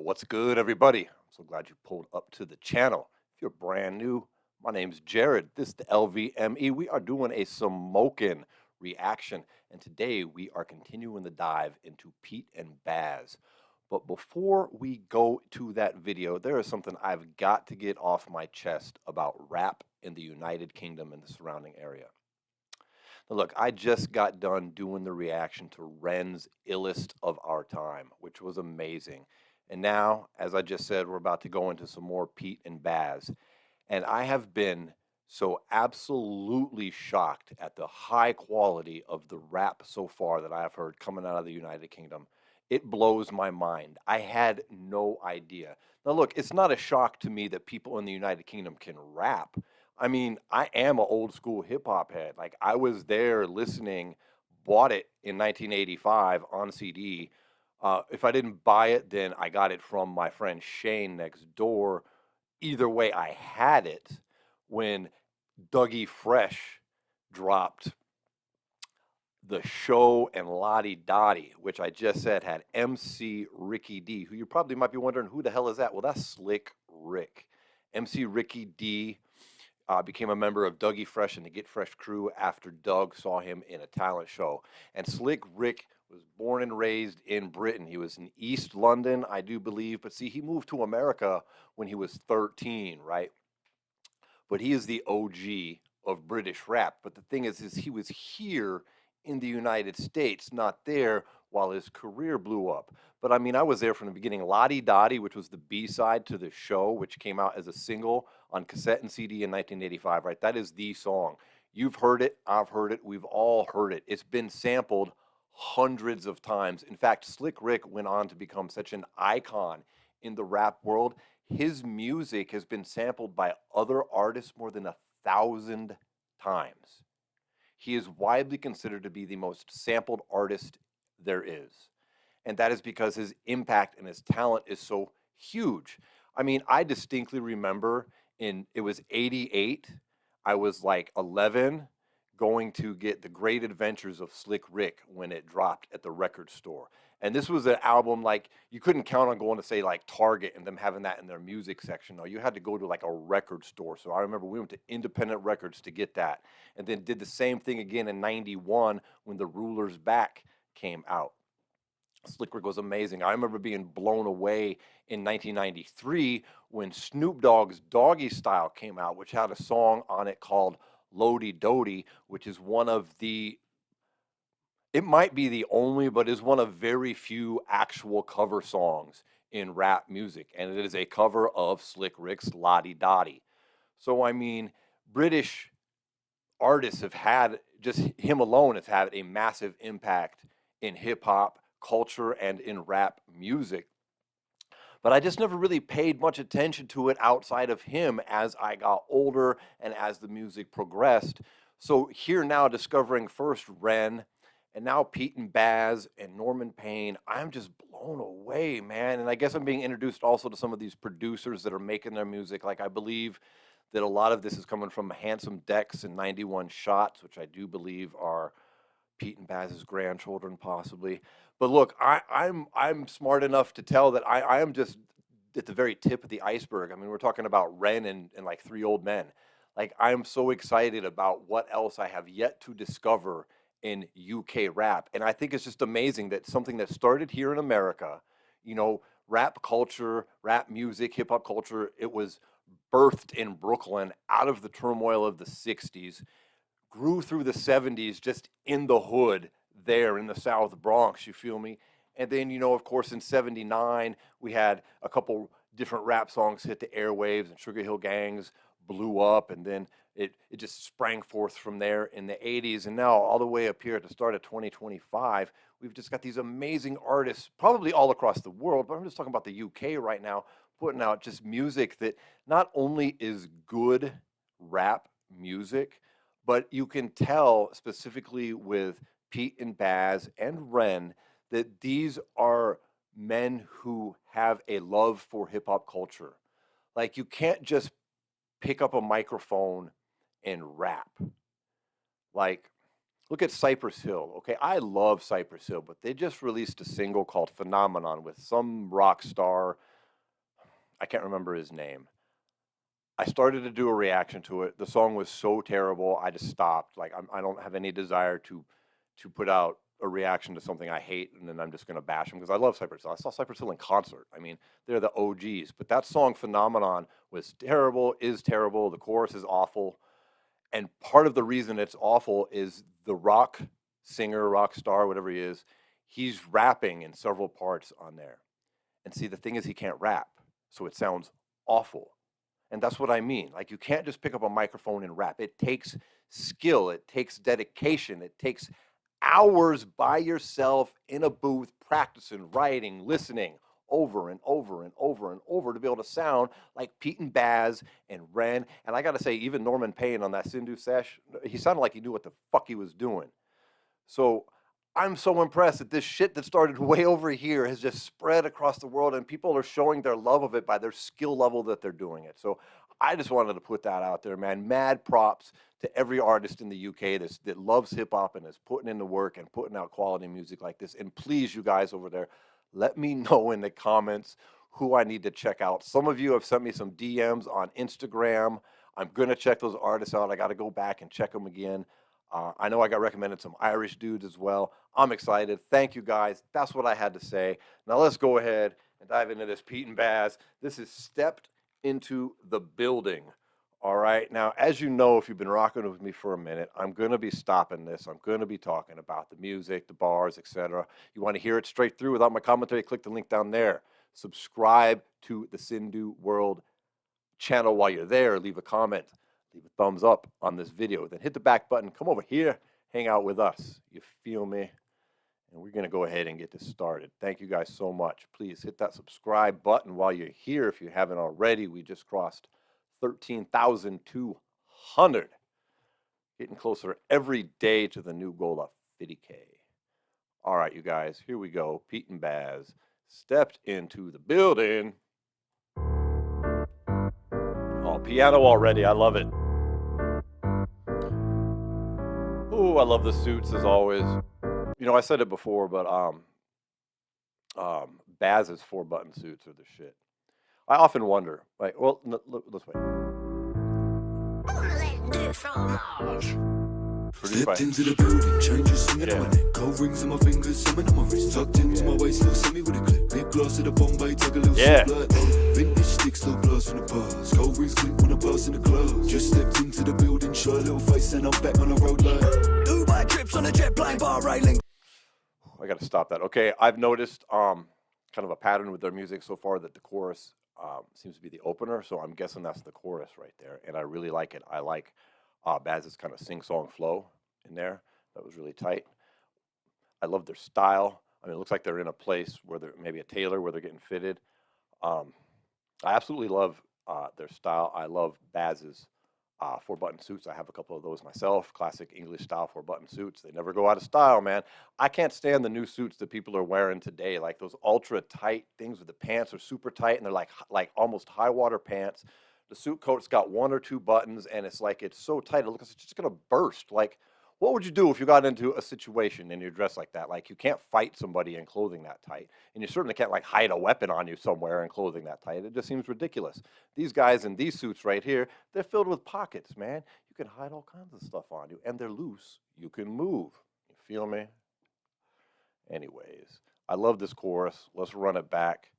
What's good, everybody? I'm so glad you pulled up to the channel. If you're brand new, my name's Jared. This is the LVME. We are doing a Smokin reaction, and today we are continuing the dive into Pete and Bas. But before we go to that video, there is something I've got to get off my chest about rap in the United Kingdom and the surrounding area. Now, look, I just got done doing the reaction to Ren's Illest of Our Time, which was amazing. And now, as I just said, we're about to go into some more Pete and Bas. And I have been so absolutely shocked at the high quality of the rap so far that I have heard coming out of the United Kingdom. It blows my mind. I had no idea. Now, look, it's not a shock to me that people in the United Kingdom can rap. I mean, I am an old school hip hop head. Like, I was there listening, bought it in 1985 on CD. If I didn't buy it, then I got it from my friend Shane next door. Either way, I had it when Dougie Fresh dropped The Show and Lottie Dottie, which I just said had MC Ricky D, who you probably might be wondering, who the hell is that? Well, that's Slick Rick. MC Ricky D became a member of Dougie Fresh and the Get Fresh crew after Doug saw him in a talent show. And Slick Rick was born and raised in Britain. He was in East London, I do believe. But see, he moved to America when he was 13, right? But he is the OG of British rap. But the thing is he was here in the United States, not there while his career blew up. But I mean, I was there from the beginning. Lottie Dottie, which was the B-side to The Show, which came out as a single on cassette and CD in 1985, right? That is the song. You've heard it, I've heard it, we've all heard it. It's been sampled hundreds of times. In fact, Slick Rick went on to become such an icon in the rap world. His music has been sampled by other artists more than 1,000 times. He is widely considered to be the most sampled artist there is. And that is because his impact and his talent is so huge. I mean, I distinctly remember it was 88. I was like 11 going to get The Great Adventures of Slick Rick when it dropped at the record store. And this was an album like you couldn't count on going to say like Target and them having that in their music section. No, you had to go to like a record store. So I remember we went to Independent Records to get that, and then did the same thing again in 91 when The Ruler's Back came out. Slick Rick was amazing. I remember being blown away in 1993 when Snoop Dogg's Doggy Style came out, which had a song on it called Lodi Dodi, which is one of the it might be the only, but is one of very few actual cover songs in rap music. And it is a cover of Slick Rick's Lottie Dottie. So, I mean, British artists have had, just him alone has had a massive impact in hip hop culture and in rap music. But I just never really paid much attention to it outside of him as I got older and as the music progressed. So here now, discovering first Ren, and now Pete and Bas and Norman Payne, I'm just blown away, man. And I guess I'm being introduced also to some of these producers that are making their music. Like, I believe that a lot of this is coming from Handsome Dex and 91 Shots, which I do believe are Pete and Bas's grandchildren, possibly. But look, I'm smart enough to tell that I am just at the very tip of the iceberg. I mean, we're talking about Ren and like Three Old Men. Like, I'm so excited about what else I have yet to discover in UK rap. And I think it's just amazing that something that started here in America, rap culture, rap music, hip hop culture, it was birthed in Brooklyn out of the turmoil of the 60s, grew through the 70s just in the hood there in the South Bronx, you feel me? And then, of course, in 79, we had a couple different rap songs hit the airwaves and Sugar Hill Gangs blew up, and then it just sprang forth from there in the 80s. And now all the way up here at the start of 2025, we've just got these amazing artists, probably all across the world, but I'm just talking about the UK right now, putting out just music that not only is good rap music, but you can tell specifically with Pete and Bas and Ren that these are men who have a love for hip hop culture. Like, you can't just pick up a microphone and rap. Like, look at Cypress Hill. Okay, I love Cypress Hill, but they just released a single called Phenomenon with some rock star. I can't remember his name. I started to do a reaction to it. The song was so terrible, I just stopped. Like I don't have any desire to put out a reaction to something I hate, and then I'm just gonna bash them because I love Cypress Hill. I saw Cypress Hill in concert. I mean, they're the OGs. But that song Phenomenon was terrible, is terrible. The chorus is awful. And part of the reason it's awful is the rock singer, rock star, whatever he is, he's rapping in several parts on there. And see, the thing is he can't rap, so it sounds awful. And that's what I mean. Like, you can't just pick up a microphone and rap. It takes skill, it takes dedication, it takes hours by yourself in a booth, practicing, writing, listening over and over and over and over to be able to sound like Pete and Bas and Ren. And I got to say, even Norman Payne on that Sindhu sesh, he sounded like he knew what the fuck he was doing. So I'm so impressed that this shit that started way over here has just spread across the world, and people are showing their love of it by their skill level that they're doing it. So I just wanted to put that out there, man. Mad props to every artist in the UK that loves hip hop and is putting in the work and putting out quality music like this. And please, you guys over there, let me know in the comments who I need to check out. Some of you have sent me some DMs on Instagram. I'm going to check those artists out. I got to go back and check them again. I know I got recommended some Irish dudes as well. I'm excited. Thank you, guys. That's what I had to say. Now let's go ahead and dive into this Pete and Bas. This is Stepped Into the Building. All right. Now, as you know, if you've been rocking with me for a minute, I'm going to be stopping this. I'm going to be talking about the music, the bars, etc. You want to hear it straight through without my commentary, click the link down there. Subscribe to the Sindhu World channel while you're there. Leave a comment. Leave a thumbs up on this video. Then hit the back button. Come over here. Hang out with us. You feel me? And we're going to go ahead and get this started. Thank you guys so much. Please hit that subscribe button while you're here if you haven't already. We just crossed 13,200. Getting closer every day to the new goal of 50K. All right, you guys. Here we go. Pete and Bas stepped into the building. Oh, piano already. I love it. Ooh, I love the suits as always. You know, I said it before, but Baz's 4-button suits are the shit. I often wonder, like, well, let's wait. Stepped into the building, changes singing on my neck. Gold rings on my fingers, summon on my wrist. Tucked into my waist, little semi with a clip. Big glass of the Bombay, take a little sip like vintage sticks, little blast from the bars. Gold rings click when I burst in the club. Just stepped into the building, show a little face, and I'm back on the road like Dubai trips on a jet plane, bar railing. I got to stop that. Okay, I've noticed kind of a pattern with their music so far that the chorus seems to be the opener, so I'm guessing that's the chorus right there, and I really like it. I like Baz's kind of sing-song flow in there. That was really tight. I love their style. I mean, it looks like they're in a place where they're maybe a tailor where they're getting fitted. I absolutely love their style. I love Baz's 4-button suits. I have a couple of those myself. Classic English style 4-button suits. They never go out of style, man. I can't stand the new suits that people are wearing today, like those ultra tight things where the pants are super tight and they're like almost high water pants. The suit coat's got 1 or 2 buttons and it's like it's so tight it looks like it's just gonna burst. Like, what would you do if you got into a situation and you're dressed like that? Like, you can't fight somebody in clothing that tight, and you certainly can't like hide a weapon on you somewhere in clothing that tight. It just seems ridiculous. These guys in these suits right here, they're filled with pockets, man. You can hide all kinds of stuff on you, and they're loose. You can move. You feel me? Anyways, I love this chorus. Let's run it back.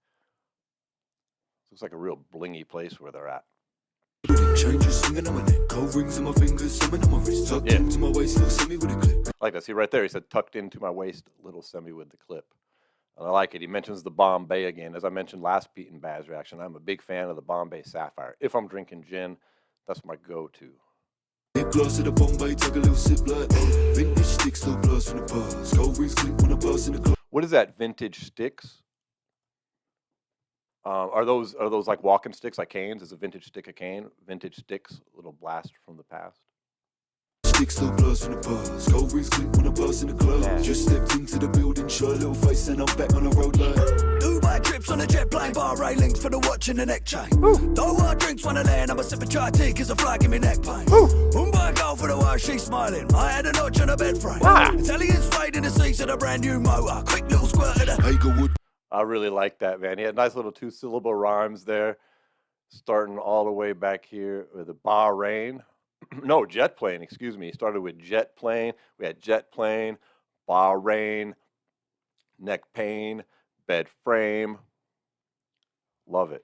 Looks like a real blingy place where they're at. Changes singing on my neck. Gold rings on my fingers, summon on my wrist. Tucked into my waist, little semi with a clip. I like that. See right there, he said tucked into my waist, little semi with the clip. And I like it. He mentions the Bombay again. As I mentioned last Pete and Bas reaction, I'm a big fan of the Bombay Sapphire. If I'm drinking gin, that's my go-to. Big glass of the Bombay, take a little sip like vintage sticks, little blast from the bars. Gold rings click when I burst in the club. What is that? Vintage sticks? Are those like walking sticks, like canes? Is a vintage stick a cane? Vintage sticks, a little blast from the past. Sticks, little blast from the bars. Gold rings click when I burst in the club. Just stepped into the building, show a little face, and I'm back on the road like Dubai trips on a jet plane, bar railings for the watch and the neck chain. Don't want drinks when I land, I'm a sip of chai tea, cause a fly give me neck pain. Mumbai go for the wire, she's smiling. I had a notch on a bed frame. Italian suede in the seats of a brand new motor. Quick little squirt of the Hagelwood. I really like that, man. He had nice little 2-syllable rhymes there. Starting all the way back here with the Bahrain. No, jet plane, excuse me. Started with jet plane. We had jet plane, Bahrain, neck pain, bed frame. Love it.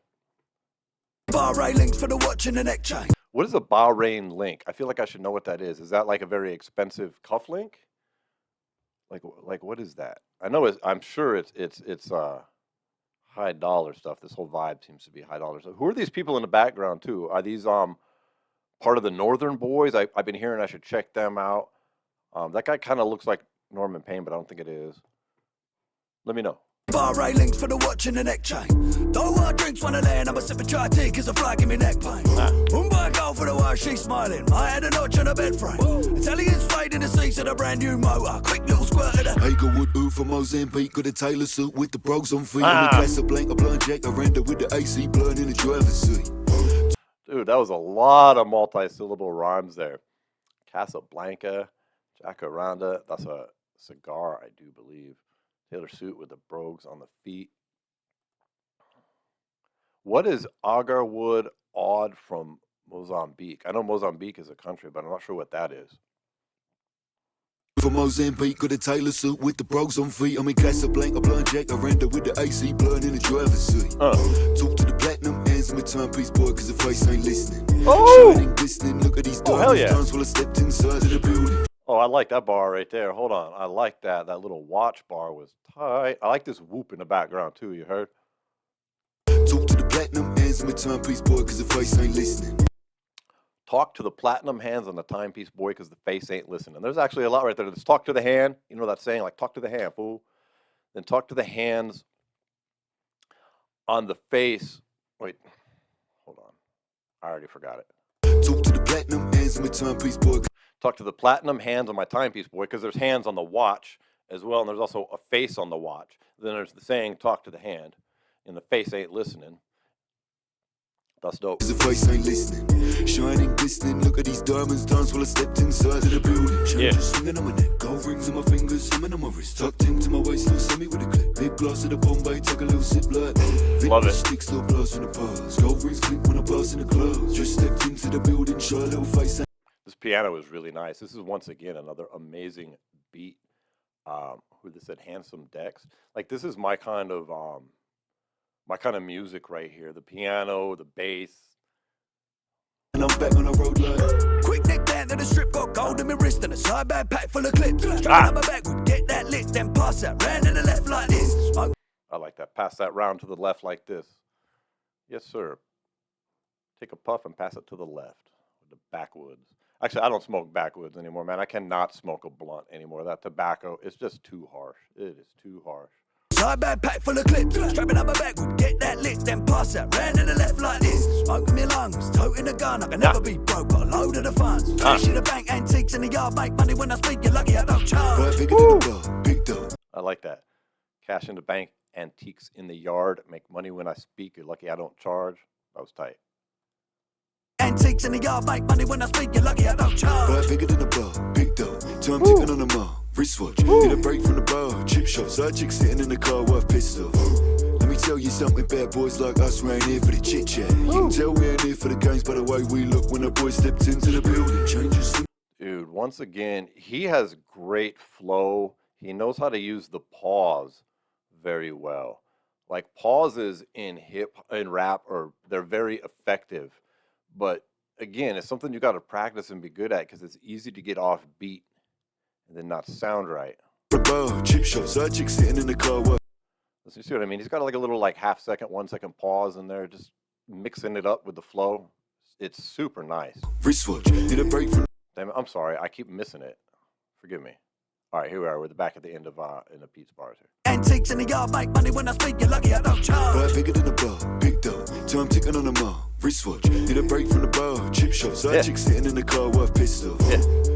Bahrain links for the watch and the neck chain. What is a Bahrain link? I feel like I should know what that is. Is that like a very expensive cuff link? Like what is that? I know I'm sure it's high dollar stuff. This whole vibe seems to be high dollar. So who are these people in the background too? Are these part of the Northern Boys? I've been hearing I should check them out. That guy kind of looks like Norman Payne, but I don't think it is. Let me know. Bahrain links for the watch and the neck chain. Don't want drinks when I land, I'm a sip of chai tea cause a fly give me neck pain. Mumbai go for the way she's smiling. I had a notch on a bed frame. Italian suede in the seats of a brand new motor. Quick little squirt of the Hagerwood boot from Mozambique. Got a tailor suit with the brogues on feet. I'm a Casablanca blunt jack. I render with the AC blood in the driver's seat. Dude, that was a lot of multi-syllable rhymes there. Casablanca, Jacaranda. That's a cigar, I do believe. Tailor suit with the brogues on the feet. What is Agarwood Odd from Mozambique? I know Mozambique is a country, but I'm not sure what that is. From Mozambique, got a tailor suit with the brogues on feet. I'm in Casablanca, blunt jack. I render with the AC blood in the driver's seat. Talk to the platinum hands, I'm a timepiece boy, cause the face ain't listening. Oh! Shining, glistening, look at these diamonds, hell yeah. while I stepped inside of the building. Oh, I like that bar right there. Hold on. I like that. That little watch bar was tight. I like this whoop in the background too, you heard? Talk to the platinum hands, I'm a timepiece boy, cause the face ain't listening. Talk to the platinum hands on the timepiece boy because the face ain't listening. There's actually a lot right there. Let's talk to the hand. You know that saying, like talk to the hand, fool. Then talk to the hands on the face. Wait, hold on. I already forgot it. Talk to the platinum hands, I'm a timepiece boy. Talk to the platinum hands on my timepiece boy because there's hands on the watch as well, and there's also a face on the watch. Then there's the saying, talk to the hand, and the face ain't listening. That's dope. The face ain't listening. Shining, glistening. Look at these diamonds dance while I stepped inside of the building. Changes swinging on my neck. Gold rings on my fingers, summon on my wrist. Tucked into my waist, little semi with a clip. Big glass of the Bombay, take a little sip like Love it. Sticks, little blast from the past. Gold rings click when I pass in the clothes. Just stepped into the building, show a little face. This piano is really nice. This is once again another amazing beat. Who this said, handsome decks. Like this is my kind of music right here. The piano, the bass. And I'm back on the road like quick neck down to the strip, got gold in my wrist and a side bag packed full of clips. Straight up my back, would get that lit, then pass that round to the left like this. Smoke. I like that. Pass that round to the left like this. Yes, sir. Take a puff and pass it to the left with the backwoods. Actually, I don't smoke backwoods anymore, man. I cannot smoke a blunt anymore. That tobacco is just too harsh. It is too harsh. Side bag packed full of clips. Strapping up my back, would get that lit, then pass that round to the left like this. Smoking my lungs, toting a gun. I can never be broke, got a load of the funds. Cash in the bank, antiques in the yard, make money when I speak. You're lucky I don't charge. Big dog. I like that. Cash in the bank, antiques in the yard, make money when I speak. You're lucky I don't charge. That was tight. Antiques in the yard, make money when I speak. You're lucky I don't charge. Right, bigger than a bar, big dog. Time ticking on the mark. Wristwatch, need a break from the bar, chip shop, side chick sitting in the car worth pissed off. Let me tell you something, bad boys like us, we ain't here for the chit chat. You can tell we ain't here for the games by the way we look when the boy stepped into the building. Changes. Dude, once again, he has great flow. He knows how to use the pause very well. Like pauses in rap they're very effective. But again, it's something you got to practice and be good at because it's easy to get off beat and then not sound right. Chip shop, side chick sitting in the car. You see what I mean? He's got like a little like half second, 1 second pause in there, just mixing it up with the flow. It's super nice. Wristwatch, need a break from. Damn it, I'm sorry, I keep missing it. Forgive me. All right, here we are. We're back at the end of in the Pete's bars here. Antiques in the yard, make money when I speak. You're lucky I don't charge. Right, bigger than a bar, big dog. Time ticking on the mark. Wristwatch, need a break from the bar. Chip shop, side chick sitting in the car worth pissed off.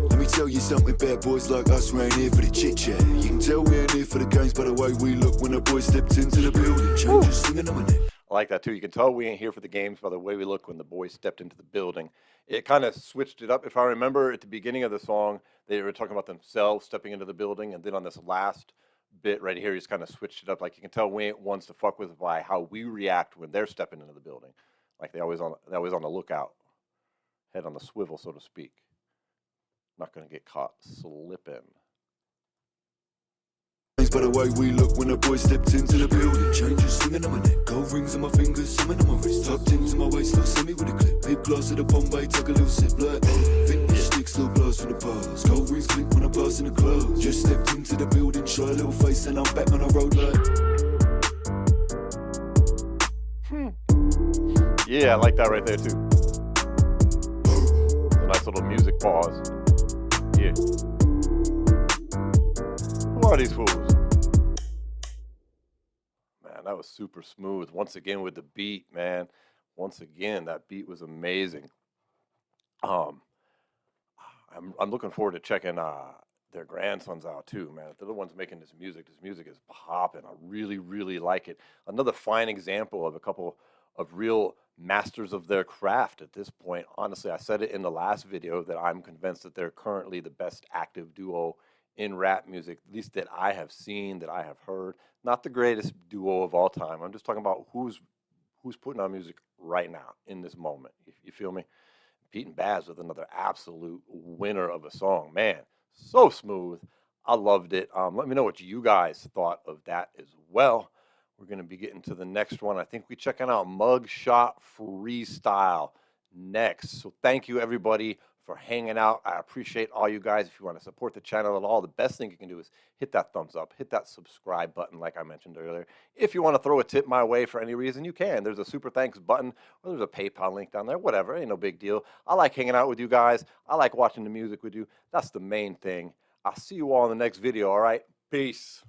Let me tell you something, bad boys like us, we ain't here for the chit chat. You can tell we ain't here for the games by the way we look when the boy stepped into the building. Changes swinging on my neck. I like that too. You can tell we ain't here for the games by the way we look when the boys stepped into the building. It kind of switched it up. If I remember at the beginning of the song, they were talking about themselves stepping into the building. And then on this last bit right here, he's kind of switched it up. Like you can tell we ain't ones to fuck with by how we react when they're stepping into the building. Like they're always on the lookout, head on the swivel, so to speak. Not gonna get caught slipping. By the way we look when the boy stepped into the building. Changes swinging on my neck, gold rings on my fingers, summon on my wrist. Tucked into my waist, look, send me with a clip. Hip glass of the Bombay, take a little sip like vintage sticks, little blast from the bars. Gold rings click when I pass in the club. Just stepped into the building, shy little face, and I'm back on the road like. Yeah, I like that right there too. A nice little music pause. Yeah. Who are these fools? Man, that was super smooth. Once again with the beat, man. Once again, that beat was amazing. Um, I'm looking forward to checking their grandsons out too, man. They're the ones making this music. This music is popping. I really, really like it. Another fine example of a couple of real masters of their craft at this point. Honestly, I said it in the last video that I'm convinced that they're currently the best active duo in rap music, at least that I have seen, that I have heard. Not the greatest duo of all time. I'm just talking about who's putting out music right now in this moment. You feel me? Pete and Bas with another absolute winner of a song. Man, so smooth. I loved it. Let me know what you guys thought of that as well. We're going to be getting to the next one. I think we're checking out Mugshot Freestyle next. So thank you, everybody, for hanging out. I appreciate all you guys. If you want to support the channel at all, the best thing you can do is hit that thumbs up, hit that subscribe button like I mentioned earlier. If you want to throw a tip my way for any reason, you can. There's a super thanks button, or there's a PayPal link down there, whatever. Ain't no big deal. I like hanging out with you guys. I like watching the music with you. That's the main thing. I'll see you all in the next video, all right? Peace.